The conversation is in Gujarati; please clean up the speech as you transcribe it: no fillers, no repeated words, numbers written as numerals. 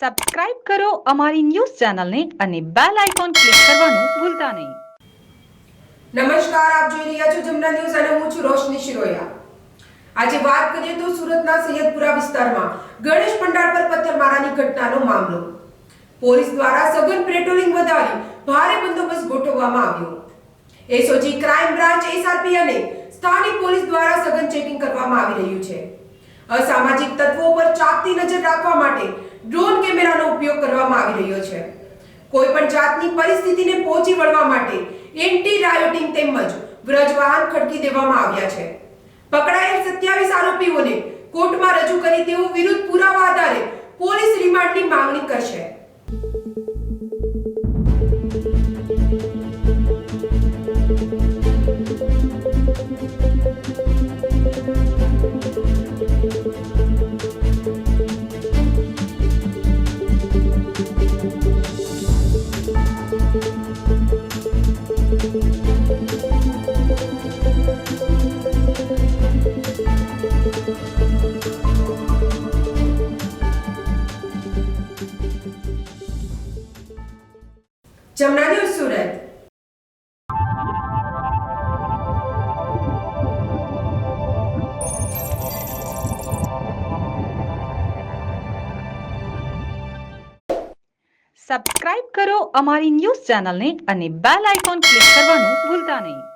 સબસ્ક્રાઇબ કરો અમારી ન્યૂઝ ચેનલને અને બેલ આઇકોન ક્લિક કરવાનું ભૂલતા નહીં. નમસ્કાર, આપ જોઈ રહ્યા છો જમના ન્યૂઝ અને હું છું રોશની શિરોયા. આજે વાત કરીએ તો સુરતના સૈયદપુરા વિસ્તારમાં ગણેશ પંડાળ પર પથ્થરમારાની ઘટનાનો મામલો. પોલીસ દ્વારા સઘન પેટ્રોલિંગ વધારી ભારે બંદોબસ્ત ગોઠવવામાં આવ્યો. એસઓજી, ક્રાઇમ બ્રાન્ચ, એસઆરપી અને સ્થાનિક પોલીસ દ્વારા સઘન ચેકિંગ કરવામાં આવી રહ્યું છે. અસામાજિક તત્વો પર ચાંપતી નજર રાખવા માટે ડ્રોન કેમેરાનો ઉપયોગ કરવામાં આવી રહ્યો છે. કોઈ પણ જાતની પરિસ્થિતિને પહોંચી વળવા માટે એન્ટી રાયોટિંગ તેમજ વ્રજવાહન ખડકી દેવામાં આવ્યા છે. પકડાયેલ 27 આરોપીઓને કોર્ટમાં રજૂ કરી તેઓ વિરુદ્ધ પુરાવા આધારે પોલીસ રિમાન્ડની માંગણી કરશે. જમના ન્યૂઝ સુરત. સબસ્ક્રાઇબ કરો અમારી ન્યૂઝ ચેનલને અને બેલ આઇકોન ક્લિક કરવાનું ભૂલતા નહીં.